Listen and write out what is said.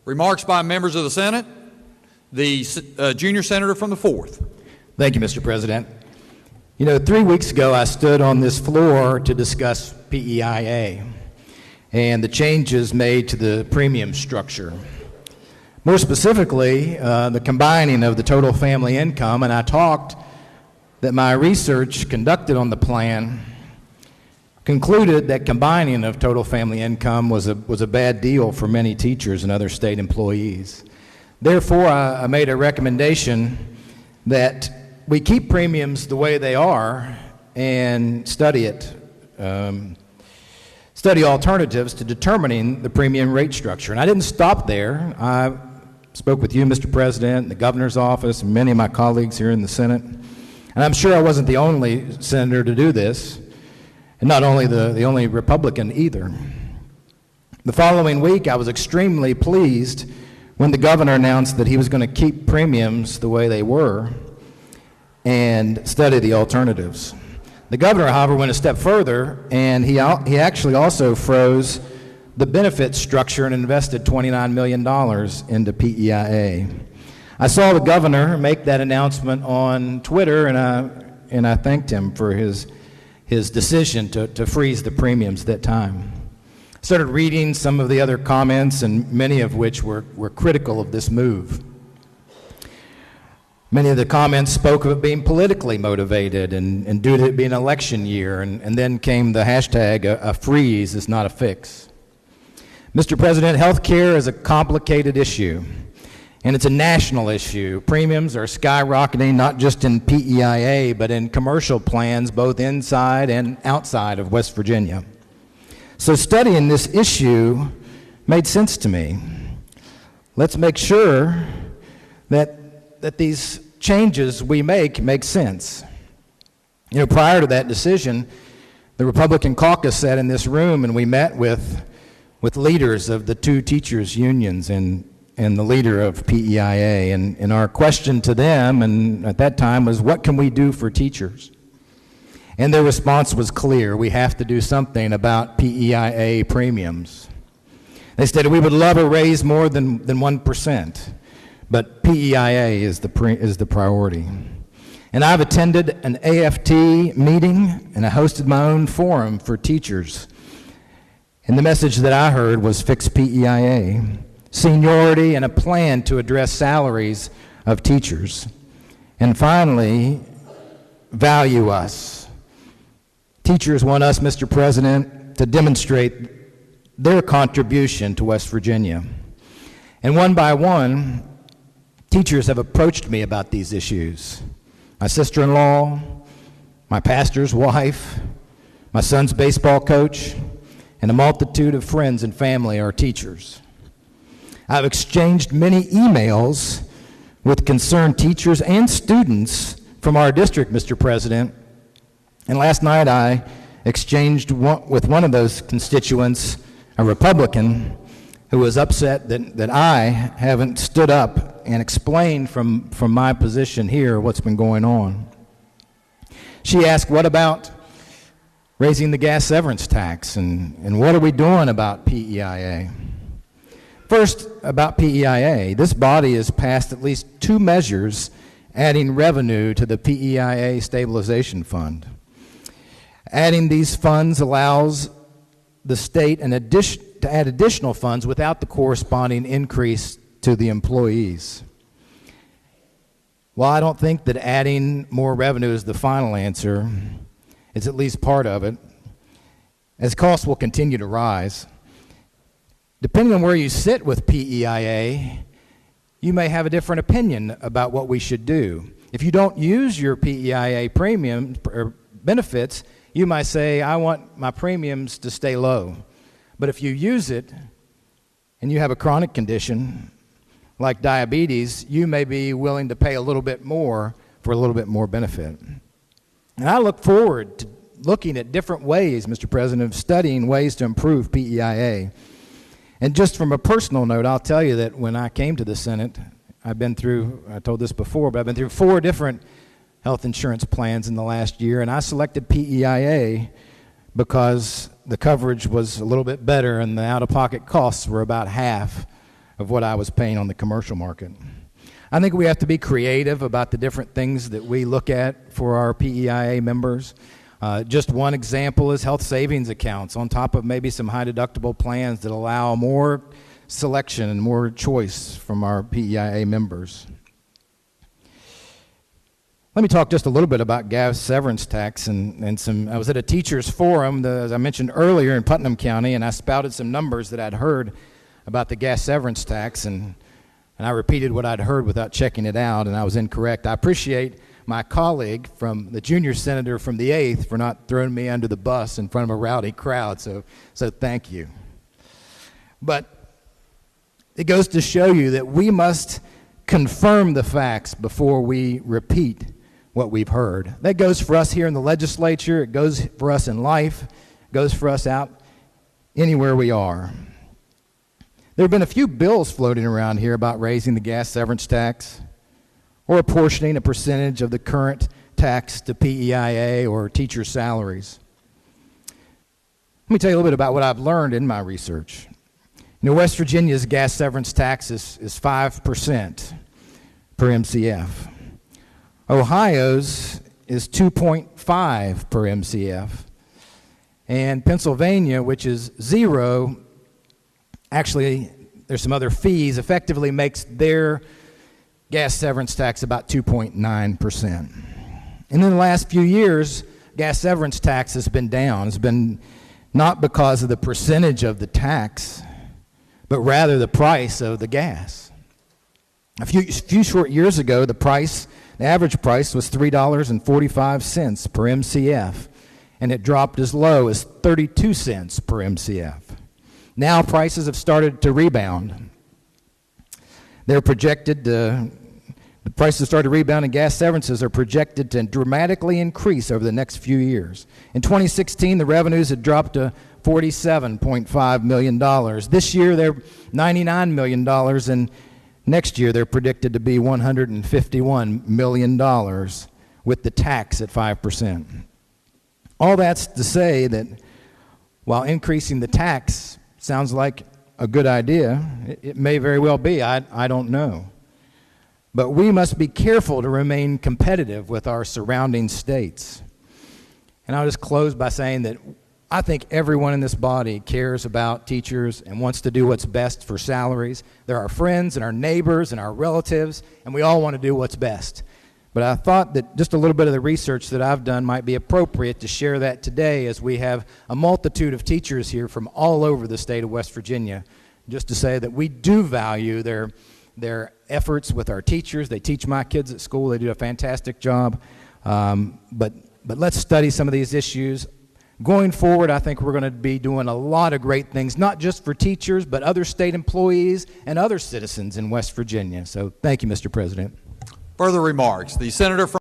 Remarks by members of the Senate. The junior senator from the 4th. Thank you, Mr. President. You know, 3 weeks ago I stood on this floor to discuss PEIA and the changes made to the premium structure. More specifically, the combining of the total family income, and I talked that my research conducted on the plan concluded that combining of total family income was a bad deal for many teachers and other state employees. Therefore, I made a recommendation that we keep premiums the way they are and study alternatives to determining the premium rate structure. And I didn't stop there. I spoke with you, Mr. President, the governor's office, and many of my colleagues here in the Senate. And I'm sure I wasn't the only senator to do this, and not only the only Republican either. The following week, I was extremely pleased when the governor announced that he was going to keep premiums the way they were and study the alternatives. The governor, however, went a step further, and he actually also froze the benefit structure and invested $29 million into PEIA. I saw the governor make that announcement on Twitter, and I thanked him for his decision to freeze the premiums at that time. I started reading some of the other comments, and many of which were critical of this move. Many of the comments spoke of it being politically motivated and due to it being an election year, and then came the hashtag, a freeze is not a fix. Mr. President, health care is a complicated issue, and it's a national issue. Premiums are skyrocketing not just in PEIA, but in commercial plans both inside and outside of West Virginia. So studying this issue made sense to me. Let's make sure that these changes we make sense. You know, prior to that decision, the Republican caucus sat in this room and we met with leaders of the two teachers' unions and the leader of PEIA. And our question to them, and at that time, was what can we do for teachers? And their response was clear. We have to do something about PEIA premiums. They said we would love a raise more than 1%, but PEIA is the priority. And I've attended an AFT meeting, and I hosted my own forum for teachers. And the message that I heard was fix PEIA, seniority, and a plan to address salaries of teachers. And finally, value us. Teachers want us, Mr. President, to demonstrate their contribution to West Virginia. And one by one, teachers have approached me about these issues. My sister-in-law, my pastor's wife, my son's baseball coach, and a multitude of friends and family are teachers. I've exchanged many emails with concerned teachers and students from our district, Mr. President. And last night I exchanged with one of those constituents, a Republican, who was upset that I haven't stood up and explained from my position here what's been going on. She asked, what about raising the gas severance tax, and what are we doing about PEIA? First, about PEIA, this body has passed at least 2 measures adding revenue to the PEIA Stabilization Fund. Adding these funds allows the state to add additional funds without the corresponding increase to the employees. While I don't think that adding more revenue is the final answer, it's at least part of it, as costs will continue to rise. Depending on where you sit with PEIA, you may have a different opinion about what we should do. If you don't use your PEIA premium or benefits, you might say, I want my premiums to stay low. But if you use it and you have a chronic condition like diabetes, you may be willing to pay a little bit more for a little bit more benefit. And I look forward to looking at different ways, Mr. President, of studying ways to improve PEIA. And just from a personal note, I'll tell you that when I came to the Senate, I told this before, but I've been through 4 different health insurance plans in the last year, and I selected PEIA because the coverage was a little bit better and the out-of-pocket costs were about half of what I was paying on the commercial market. I think we have to be creative about the different things that we look at for our PEIA members. Just one example is health savings accounts on top of maybe some high deductible plans that allow more selection and more choice from our PEIA members. Let me talk just a little bit about gas severance tax and some. I was at a teachers forum, as I mentioned earlier, in Putnam County, and I spouted some numbers that I'd heard about the gas severance tax, and I repeated what I'd heard without checking it out, and I was incorrect. I appreciate my colleague from the junior senator from the 8th for not throwing me under the bus in front of a rowdy crowd, so thank you. But it goes to show you that we must confirm the facts before we repeat what we've heard. That goes for us here in the legislature, it goes for us in life, it goes for us out anywhere we are. There have been a few bills floating around here about raising the gas severance tax or apportioning a percentage of the current tax to PEIA or teacher salaries. Let me tell you a little bit about what I've learned in my research. You know, West Virginia's gas severance tax is 5% per MCF. Ohio's is 2.5 per MCF. And Pennsylvania, which is 0, actually, there's some other fees, effectively makes their gas severance tax about 2.9%. And in the last few years, gas severance tax has been down. It's been not because of the percentage of the tax, but rather the price of the gas. A few short years ago, the average price was $3.45 per MCF, and it dropped as low as 32 cents per MCF. Now prices have started to rebound. The prices have started to rebound, and gas severances are projected to dramatically increase over the next few years. In 2016, the revenues had dropped to $47.5 million. This year, they're $99 million, and next year, they're predicted to be $151 million with the tax at 5%. All that's to say that while increasing the tax sounds like a good idea, it may very well be, I don't know. But we must be careful to remain competitive with our surrounding states. And I'll just close by saying that I think everyone in this body cares about teachers and wants to do what's best for salaries. They're our friends and our neighbors and our relatives, and we all want to do what's best. But I thought that just a little bit of the research that I've done might be appropriate to share that today, as we have a multitude of teachers here from all over the state of West Virginia, just to say that we do value their efforts with our teachers. They teach my kids at school. They do a fantastic job. But let's study some of these issues. Going forward, I think we're going to be doing a lot of great things, not just for teachers, but other state employees and other citizens in West Virginia. So thank you, Mr. President. Further remarks. The senator from